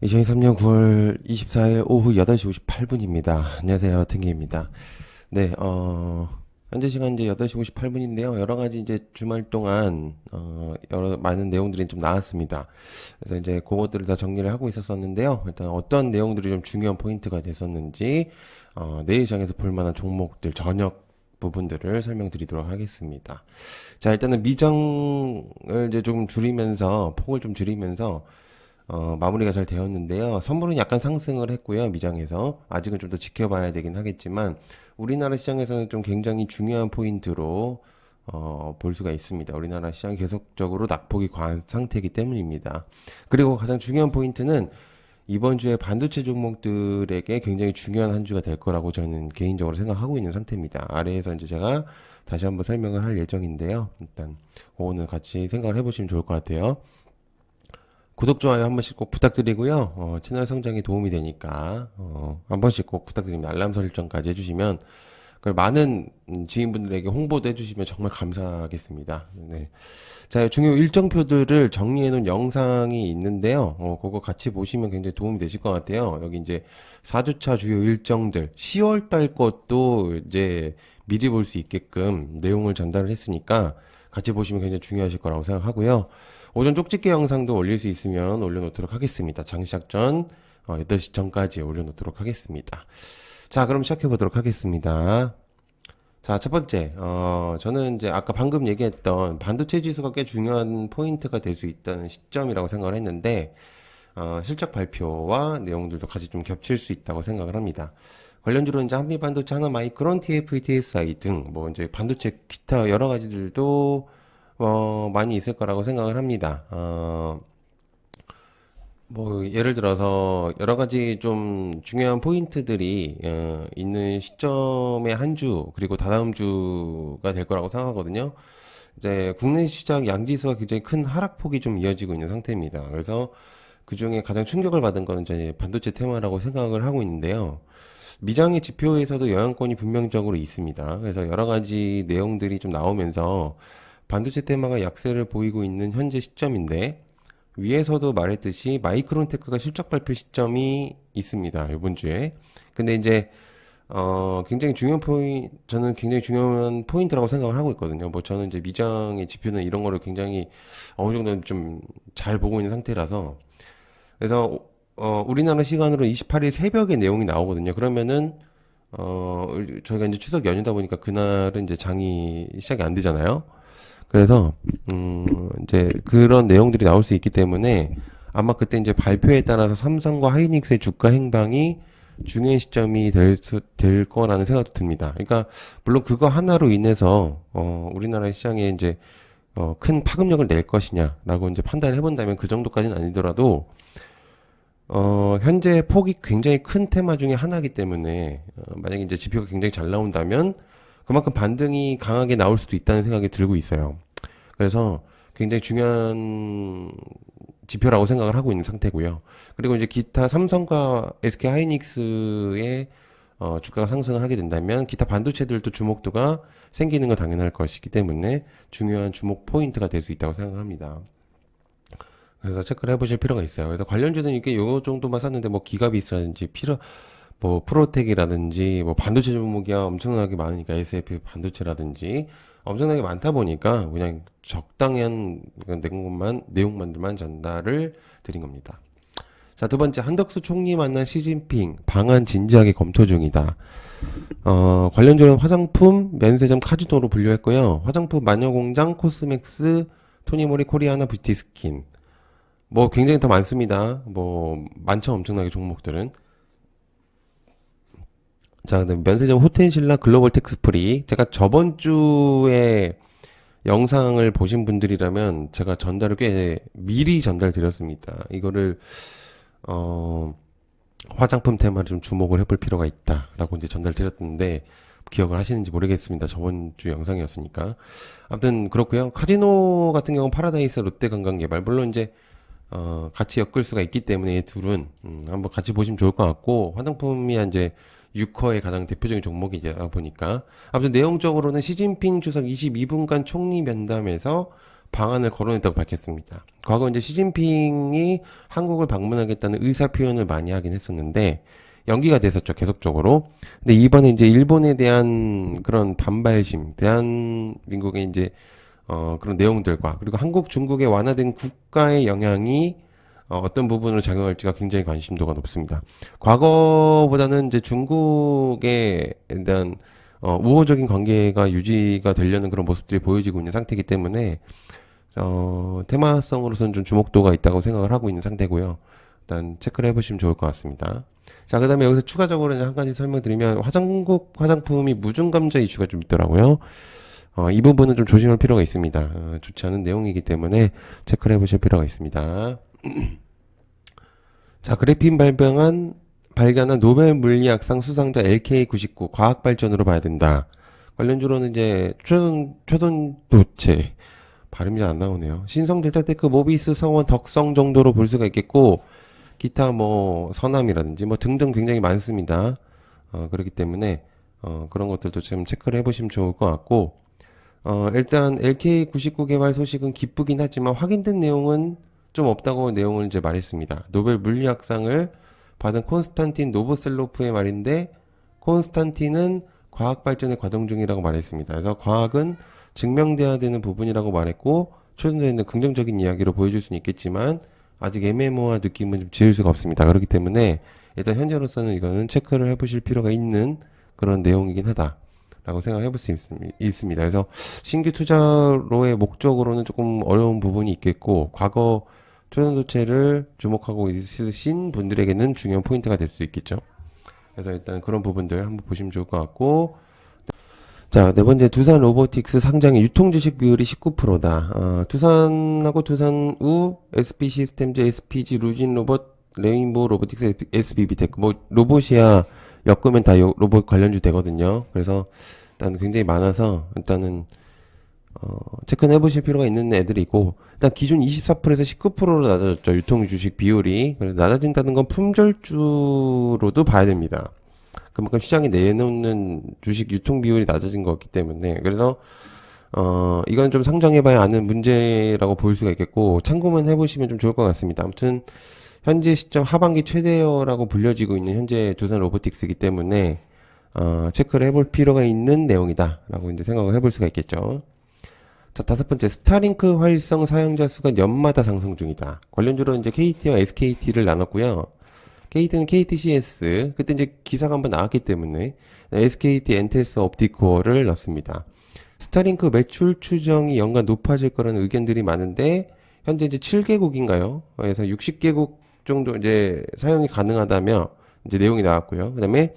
2023년 9월 24일 오후 8시 58분입니다. 안녕하세요. 등기입니다. 네, 현재 시간 이제 8시 58분인데요. 여러 가지 이제 주말 동안, 여러 많은 내용들이 좀 나왔습니다. 그래서 이제 그것들을 다 정리를 하고 있었었는데요. 일단 어떤 내용들이 좀 중요한 포인트가 됐었는지, 내일 시장에서 볼 만한 종목들, 저녁 부분들을 설명드리도록 하겠습니다. 자, 일단은 미정을 이제 좀 줄이면서, 폭을 좀 줄이면서, 마무리가 잘 되었는데요. 선물은 약간 상승을 했고요. 미장에서. 아직은 좀 더 지켜봐야 되긴 하겠지만, 우리나라 시장에서는 좀 굉장히 중요한 포인트로, 볼 수가 있습니다. 우리나라 시장이 계속적으로 낙폭이 과한 상태이기 때문입니다. 그리고 가장 중요한 포인트는 이번 주에 반도체 종목들에게 굉장히 중요한 한 주가 될 거라고 저는 개인적으로 생각하고 있는 상태입니다. 아래에서 이제 제가 다시 한번 설명을 할 예정인데요. 일단, 오늘 같이 생각을 해보시면 좋을 것 같아요. 구독, 좋아요 한 번씩 꼭 부탁드리고요. 채널 성장에 도움이 되니까, 한 번씩 꼭 부탁드립니다. 알람 설정까지 해주시면, 그 많은 지인분들에게 홍보도 해주시면 정말 감사하겠습니다. 네. 자, 중요 일정표들을 정리해 놓은 영상이 있는데요. 그거 같이 보시면 굉장히 도움이 되실 것 같아요. 여기 이제 4주차 주요 일정들, 10월 달 것도 이제 미리 볼 수 있게끔 내용을 전달을 했으니까 같이 보시면 굉장히 중요하실 거라고 생각하고요. 오전 쪽집게 영상도 올릴 수 있으면 올려놓도록 하겠습니다. 장시작 전 8시 전까지 올려놓도록 하겠습니다. 자, 그럼 시작해 보도록 하겠습니다. 자, 첫 번째, 저는 이제 아까 방금 얘기했던 반도체 지수가 꽤 중요한 포인트가 될 수 있다는 시점이라고 생각을 했는데, 실적 발표와 내용들도 같이 좀 겹칠 수 있다고 생각을 합니다. 관련주로 이제 한미반도체, 하나마이크론, TF, TSI 등, 뭐 이제 반도체 기타 여러 가지들도, 많이 있을 거라고 생각을 합니다. 뭐 예를 들어서 여러 가지 좀 중요한 포인트들이 있는 시점의 한 주 그리고 다다음 주가 될 거라고 생각하거든요. 이제 국내 시장 양지수가 굉장히 큰 하락폭이 좀 이어지고 있는 상태입니다. 그래서 그 중에 가장 충격을 받은 거는 이제 반도체 테마라고 생각을 하고 있는데요. 미장의 지표에서도 영향권이 분명적으로 있습니다. 그래서 여러 가지 내용들이 좀 나오면서 반도체 테마가 약세를 보이고 있는 현재 시점인데 위에서도 말했듯이 마이크론테크가 실적 발표 시점이 있습니다. 이번 주에. 근데 이제 굉장히 중요한 저는 굉장히 중요한 포인트라고 생각을 하고 있거든요. 뭐 저는 이제 미장의 지표는 이런 거를 굉장히 어느 정도는 좀 잘 보고 있는 상태라서 그래서 우리나라 시간으로 28일 새벽에 내용이 나오거든요. 그러면은 저희가 이제 추석 연휴다 보니까 그날은 이제 장이 시작이 안 되잖아요. 그래서 이제 그런 내용들이 나올 수 있기 때문에 아마 그때 이제 발표에 따라서 삼성과 하이닉스의 주가 행방이 중요한 시점이 될 거라는 생각도 듭니다. 그러니까 물론 그거 하나로 인해서 우리나라 시장에 이제 큰 파급력을 낼 것이냐라고 이제 판단을 해본다면 그 정도까지는 아니더라도 현재 폭이 굉장히 큰 테마 중에 하나이기 때문에 만약에 이제 지표가 굉장히 잘 나온다면 그만큼 반등이 강하게 나올 수도 있다는 생각이 들고 있어요. 그래서 굉장히 중요한 지표라고 생각을 하고 있는 상태고요. 그리고 이제 기타 삼성과 SK 하이닉스의 주가가 상승을 하게 된다면 기타 반도체들도 주목도가 생기는 건 당연할 것이기 때문에 중요한 주목 포인트가 될 수 있다고 생각합니다. 그래서 체크를 해보실 필요가 있어요. 그래서 관련주는 이게 요 정도만 샀는데 뭐 기가비스라든지 뭐 프로텍이라든지 뭐 반도체 종목이 엄청나게 많으니까 SF 반도체라든지 엄청나게 많다 보니까 그냥 적당한 내용만들만 전달을 드린 겁니다. 자, 두 번째, 한덕수 총리 만난 시진핑 방안 진지하게 검토 중이다. 관련주는 화장품, 면세점 카지노로 분류했고요. 화장품 마녀공장, 코스맥스, 토니모리 코리아나 뷰티스킨. 뭐 굉장히 더 많습니다. 뭐 많죠, 엄청나게 종목들은. 자, 그다음 면세점 호텐신라 글로벌 텍스프리. 제가 저번 주에 영상을 보신 분들이라면 제가 전달을 꽤 미리 전달드렸습니다. 이거를 어 화장품 테마를 좀 주목을 해볼 필요가 있다라고 이제 전달드렸는데 기억을 하시는지 모르겠습니다. 저번 주 영상이었으니까. 아무튼 그렇고요. 카지노 같은 경우는 파라다이스, 롯데관광개발 물론 이제 같이 엮을 수가 있기 때문에 이 둘은 한번 같이 보시면 좋을 것 같고 화장품이 이제 유커의 가장 대표적인 종목이다 보니까 아무튼 내용적으로는 시진핑 주석 22분간 총리 면담에서 방안을 거론했다고 밝혔습니다. 과거 이제 시진핑이 한국을 방문하겠다는 의사 표현을 많이 하긴 했었는데 연기가 됐었죠, 계속적으로. 근데 이번에 이제 일본에 대한 그런 반발심, 대한민국의 이제 그런 내용들과 그리고 한국, 중국에 완화된 국가의 영향이 어떤 부분으로 작용할지가 굉장히 관심도가 높습니다. 과거보다는 이제 중국에 대한 우호적인 관계가 유지가 되려는 그런 모습들이 보여지고 있는 상태이기 때문에 테마성으로서는 좀 주목도가 있다고 생각을 하고 있는 상태고요. 일단 체크를 해보시면 좋을 것 같습니다. 자, 그 다음에 여기서 추가적으로 한 가지 설명드리면 화장국 화장품이 무중감자 이슈가 좀 있더라고요. 이 부분은 좀 조심할 필요가 있습니다. 좋지 않은 내용이기 때문에 체크를 해보실 필요가 있습니다. 자, 그래핀 발견한 노벨 물리학상 수상자 LK99 과학 발전으로 봐야 된다. 관련주로는 이제 초전도체 발음이 잘 안 나오네요. 신성 델타테크 모비스 성원 덕성 정도로 볼 수가 있겠고 기타 뭐 서남이라든지 뭐 등등 굉장히 많습니다. 그렇기 때문에 그런 것들도 좀 체크를 해보시면 좋을 것 같고 일단 LK99 개발 소식은 기쁘긴 하지만 확인된 내용은 좀 없다고 내용을 이제 말했습니다. 노벨 물리학상을 받은 콘스탄틴 노보셀로프의 말인데 콘스탄틴은 과학 발전의 과정 중이라고 말했습니다. 그래서 과학은 증명돼야 되는 부분이라고 말했고 초전도에는 긍정적인 이야기로 보여줄 수는 있겠지만 아직 애매모호한 느낌은 좀 지을 수가 없습니다. 그렇기 때문에 일단 현재로서는 이거는 체크를 해보실 필요가 있는 그런 내용이긴 하다라고 생각해 볼 수 있습니다. 그래서 신규 투자로의 목적으로는 조금 어려운 부분이 있겠고 과거 초전도체를 주목하고 있으신 분들에게는 중요한 포인트가 될 수 있겠죠. 그래서 일단 그런 부분들 한번 보시면 좋을 것 같고 자, 네 번째 두산 로보틱스 상장의 유통 주식 비율이 19%다. 두산하고 두산우, SP 시스템즈, SPG, 루진 로봇, 레인보우 로보틱스, SBB 테크 뭐 로봇이야 엮으면 다 로봇 관련주 되거든요. 그래서 일단 굉장히 많아서 일단은 체크는 해보실 필요가 있는 애들이고 일단 기존 24%에서 19%로 낮아졌죠. 유통 주식 비율이. 그래서 낮아진다는 건 품절주로도 봐야 됩니다. 그만큼 시장이 내놓는 주식 유통 비율이 낮아진 거기 때문에 그래서 이건 좀 상정해봐야 아는 문제라고 볼 수가 있겠고 참고만 해보시면 좀 좋을 것 같습니다. 아무튼 현재 시점 하반기 최대어라고 불려지고 있는 현재 두산 로보틱스이기 때문에 체크를 해볼 필요가 있는 내용이다라고 이제 생각을 해볼 수가 있겠죠. 자, 다섯 번째 스타링크 활성 사용자 수가 연마다 상승 중이다. 관련주로 이제 KT와 SKT를 나눴고요. KT는 KTCS 그때 이제 기사가 한번 나왔기 때문에 SKT 엔텔스 옵티코어를 넣습니다. 스타링크 매출 추정이 연간 높아질 거라는 의견들이 많은데 현재 이제 7개국인가요? 그래서 60개국 정도 이제 사용이 가능하다며 이제 내용이 나왔고요. 그다음에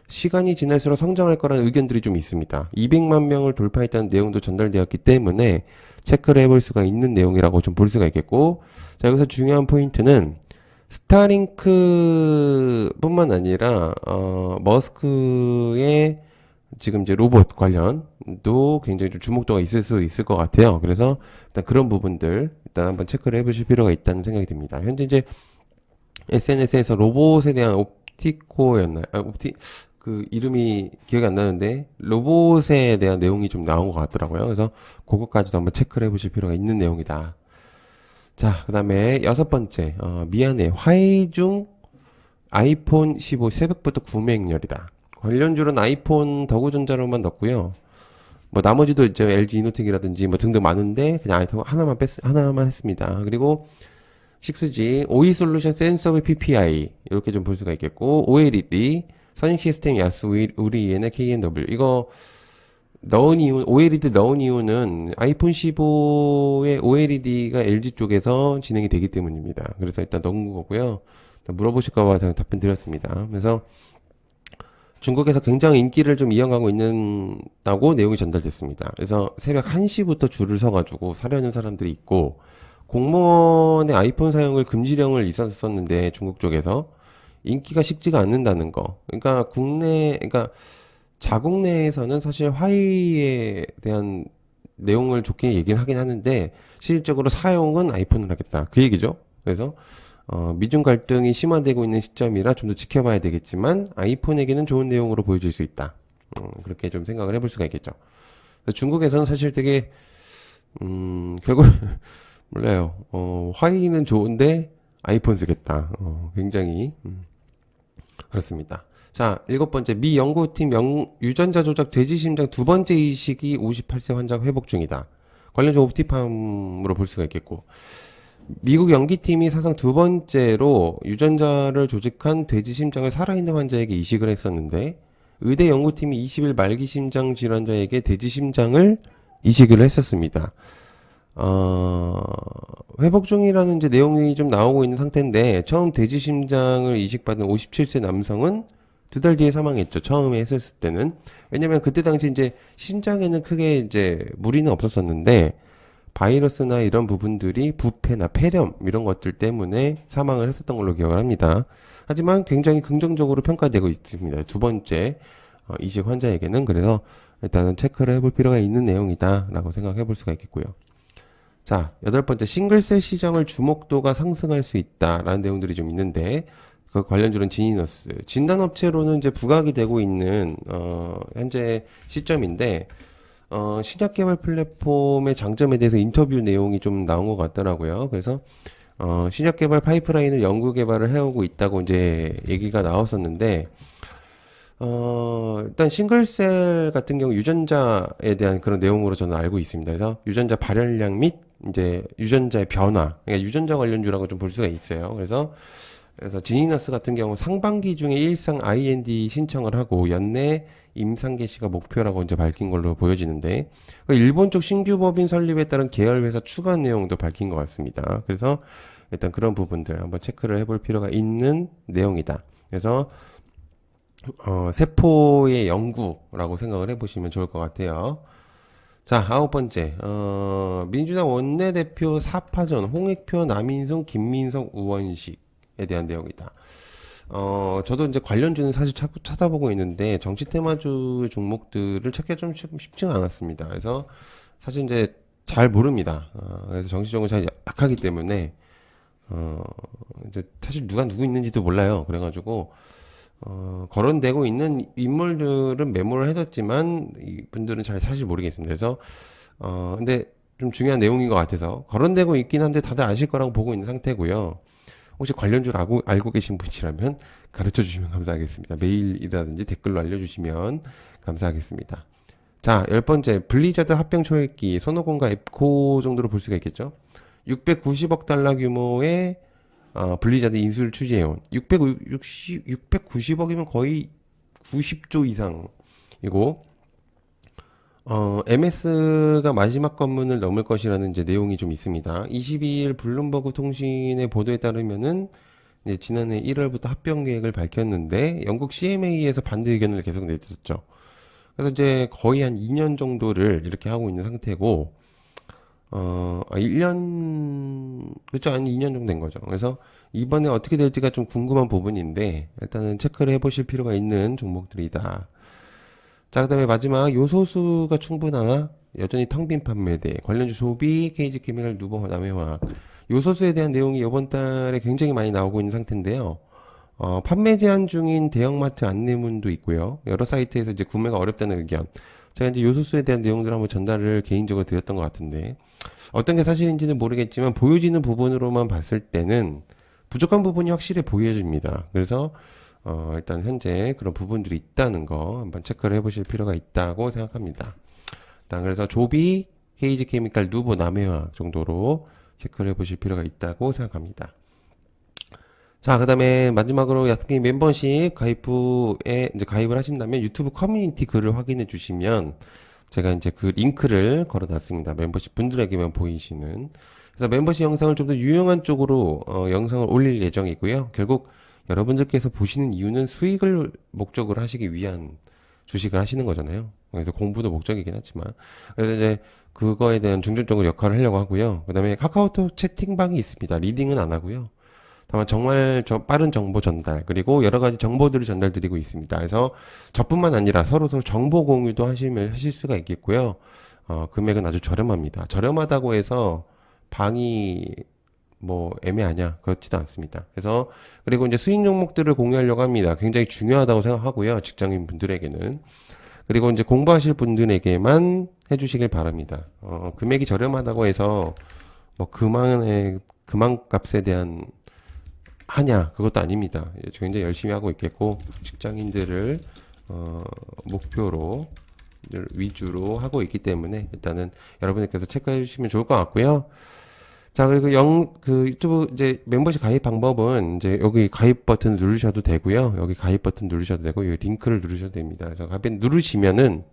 시간이 지날수록 성장할 거라는 의견들이 좀 있습니다. 200만 명을 돌파했다는 내용도 전달되었기 때문에 체크를 해볼 수가 있는 내용이라고 좀 볼 수가 있겠고 자 여기서 중요한 포인트는 스타링크 뿐만 아니라 머스크의 지금 이제 로봇 관련도 굉장히 좀 주목도가 있을 수 있을 것 같아요. 그래서 일단 그런 부분들 일단 한번 체크를 해보실 필요가 있다는 생각이 듭니다. 현재 이제 SNS에서 로봇에 대한 옵티코였나요? 그 이름이 기억이 안 나는데 로봇에 대한 내용이 좀 나온 것 같더라고요. 그래서 그것까지도 한번 체크를 해보실 필요가 있는 내용이다. 자, 그 다음에 여섯 번째, 미안해. 화이중 아이폰 15 새벽부터 구매행렬이다. 관련주로는 아이폰 더구전자로만 넣었고요. 뭐 나머지도 이제 LG 이노텍이라든지 뭐 등등 많은데 그냥 아이폰 하나만 했습니다. 그리고 6G, OE 솔루션 센서의 PPI 이렇게 좀 볼 수가 있겠고 OLED, 선익 시스템 야스 우리 EN의 KMW 이거 넣은 이유, OLED 넣은 이유는 아이폰 15의 OLED가 LG 쪽에서 진행이 되기 때문입니다. 그래서 일단 넣은 거고요. 물어보실까봐 제가 답변 드렸습니다. 그래서 중국에서 굉장히 인기를 좀 이어가고 있는다고 내용이 전달됐습니다. 그래서 새벽 1시부터 줄을 서가지고 사려는 사람들이 있고 공무원의 아이폰 사용을 금지령을 있었었는데 중국 쪽에서 인기가 식지가 않는다는 거. 그러니까 자국 내에서는 사실 화이에 대한 내용을 좋게 얘기를 하긴 하는데 실질적으로 사용은 아이폰을 하겠다. 그 얘기죠. 그래서 미중 갈등이 심화되고 있는 시점이라 좀 더 지켜봐야 되겠지만 아이폰에게는 좋은 내용으로 보여질 수 있다. 그렇게 좀 생각을 해볼 수가 있겠죠. 중국에서는 사실 되게 결국 몰라요. 화이는 좋은데 아이폰 쓰겠다. 굉장히 그렇습니다. 자, 일곱 번째, 미 연구팀 유전자 조작 돼지 심장 두 번째 이식이 58세 환자 회복 중이다. 관련주 옵티팜으로 볼 수가 있겠고, 미국 연기팀이 사상 두 번째로 유전자를 조직한 돼지 심장을 살아있는 환자에게 이식을 했었는데, 의대 연구팀이 20일 말기 심장 질환자에게 돼지 심장을 이식을 했었습니다. 회복 중이라는 이제 내용이 좀 나오고 있는 상태인데, 처음 돼지 심장을 이식받은 57세 남성은 두 달 뒤에 사망했죠. 처음에 했었을 때는. 왜냐면 그때 당시 이제 심장에는 크게 이제 무리는 없었었는데, 바이러스나 이런 부분들이 부패나 폐렴 이런 것들 때문에 사망을 했었던 걸로 기억을 합니다. 하지만 굉장히 긍정적으로 평가되고 있습니다. 두 번째 이식 환자에게는. 그래서 일단은 체크를 해볼 필요가 있는 내용이다라고 생각해 볼 수가 있겠고요. 자, 여덟 번째, 싱글셀 시장을 주목도가 상승할 수 있다라는 내용들이 좀 있는데, 그 관련주는 지니너스. 진단업체로는 이제 부각이 되고 있는, 현재 시점인데, 신약 개발 플랫폼의 장점에 대해서 인터뷰 내용이 좀 나온 것 같더라고요. 그래서, 신약 개발 파이프라인을 연구 개발을 해오고 있다고 이제 얘기가 나왔었는데, 일단 싱글셀 같은 경우 유전자에 대한 그런 내용으로 저는 알고 있습니다. 그래서 유전자 발현량 및 이제 유전자의 변화, 그러니까 유전자 관련주라고 좀 볼 수가 있어요. 그래서 지니너스 같은 경우 상반기 중에 일상 IND 신청을 하고 연내 임상 개시가 목표라고 이제 밝힌 걸로 보여지는데, 일본 쪽 신규 법인 설립에 따른 계열 회사 추가 내용도 밝힌 것 같습니다. 그래서 일단 그런 부분들 한번 체크를 해볼 필요가 있는 내용이다. 그래서 세포의 연구라고 생각을 해보시면 좋을 것 같아요. 자, 아홉 번째, 민주당 원내대표 4파전, 홍익표, 남인순, 김민석, 우원식에 대한 내용이다. 저도 이제 관련주는 사실 자꾸 찾아보고 있는데, 정치 테마주 종목들을 찾기가 좀 쉽지는 않았습니다. 그래서 사실 이제 잘 모릅니다. 그래서 정치적으로 잘 약하기 때문에, 이제 사실 누가 누구 있는지도 몰라요. 그래가지고, 거론되고 있는 인물들은 메모를 해뒀지만 이분들은 잘 사실 모르겠습니다. 그래서 근데 좀 중요한 내용인 것 같아서 거론되고 있긴 한데 다들 아실 거라고 보고 있는 상태고요. 혹시 관련주를 알고 계신 분이라면 가르쳐 주시면 감사하겠습니다. 메일이라든지 댓글로 알려주시면 감사하겠습니다. 자, 열 번째, 블리자드 합병 초읽기 손오공과 앱코 정도로 볼 수가 있겠죠. 690억 달러 규모의 블리자드 인수를 추진해온 690억이면 거의 90조 이상이고, MS가 마지막 관문을 넘을 것이라는 이제 내용이 좀 있습니다. 22일 블룸버그 통신의 보도에 따르면은 이제 지난해 1월부터 합병 계획을 밝혔는데 영국 CMA에서 반대 의견을 계속 냈었죠. 그래서 이제 거의 한 2년 정도를 이렇게 하고 있는 상태고, 1년, 그렇죠. 한 2년 정도 된 거죠. 그래서 이번에 어떻게 될지가 좀 궁금한 부분인데, 일단은 체크를 해보실 필요가 있는 종목들이다. 자, 그 다음에 마지막, 요소수가 충분하나? 여전히 텅 빈 판매대. 관련주 소비, KG케미칼, 누버, 남해화학. 요소수에 대한 내용이 이번 달에 굉장히 많이 나오고 있는 상태인데요. 판매 제한 중인 대형마트 안내문도 있고요. 여러 사이트에서 이제 구매가 어렵다는 의견. 제가 이제 요소수에 대한 내용들을 한번 전달을 개인적으로 드렸던 것 같은데, 어떤 게 사실인지는 모르겠지만 보여지는 부분으로만 봤을 때는 부족한 부분이 확실히 보여집니다. 그래서 일단 현재 그런 부분들이 있다는 거 한번 체크를 해보실 필요가 있다고 생각합니다. 일단 그래서 조비, KG케미칼, 누보, 남해화학 정도로 체크를 해보실 필요가 있다고 생각합니다. 자, 그 다음에 마지막으로 야스게임 멤버십 가입부에 이제 가입을 하신다면 유튜브 커뮤니티 글을 확인해 주시면 제가 이제 그 링크를 걸어 놨습니다. 멤버십 분들에게만 보이시는. 그래서 멤버십 영상을 좀 더 유용한 쪽으로 영상을 올릴 예정이고요. 결국 여러분들께서 보시는 이유는 수익을 목적으로 하시기 위한 주식을 하시는 거잖아요. 그래서 공부도 목적이긴 하지만. 그래서 이제 그거에 대한 중점적으로 역할을 하려고 하고요. 그 다음에 카카오톡 채팅방이 있습니다. 리딩은 안 하고요. 다만 정말 빠른 정보 전달, 그리고 여러 가지 정보들을 전달드리고 있습니다. 그래서 저뿐만 아니라 서로 정보 공유도 하실 수가 있겠고요. 금액은 아주 저렴합니다. 저렴하다고 해서 방이 뭐 애매하냐? 그렇지도 않습니다. 그래서 그리고 이제 수익 종목들을 공유하려고 합니다. 굉장히 중요하다고 생각하고요. 직장인 분들에게는. 그리고 이제 공부하실 분들에게만 해주시길 바랍니다. 금액이 저렴하다고 해서 뭐 그만 값에 대한 하냐 그것도 아닙니다. 굉장히 열심히 하고 있겠고 직장인들을 목표로 위주로 하고 있기 때문에 일단은 여러분들께서 체크해 주시면 좋을 것 같고요. 자, 그리고 그 유튜브 이제 멤버십 가입 방법은 이제 여기 가입 버튼 누르셔도 되고요. 여기 가입 버튼 누르셔도 되고, 이 링크를 누르셔도 됩니다. 그래서 가입 누르시면은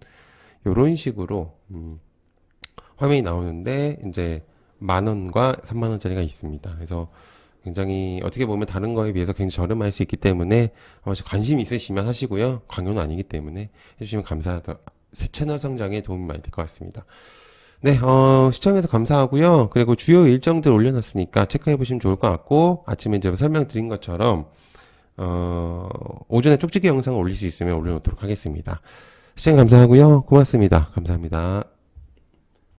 요런 식으로, 화면이 나오는데, 이제 10,000원과 30,000원짜리가 있습니다. 그래서 굉장히 어떻게 보면 다른 거에 비해서 굉장히 저렴할 수 있기 때문에 관심 있으시면 하시고요. 강요는 아니기 때문에 해주시면 감사하다. 채널 성장에 도움이 많이 될 것 같습니다. 네, 시청해서 감사하고요. 그리고 주요 일정들 올려놨으니까 체크해 보시면 좋을 것 같고, 아침에 이제 설명드린 것처럼, 오전에 쪽지기 영상을 올릴 수 있으면 올려놓도록 하겠습니다. 시청 감사하고요. 고맙습니다. 감사합니다.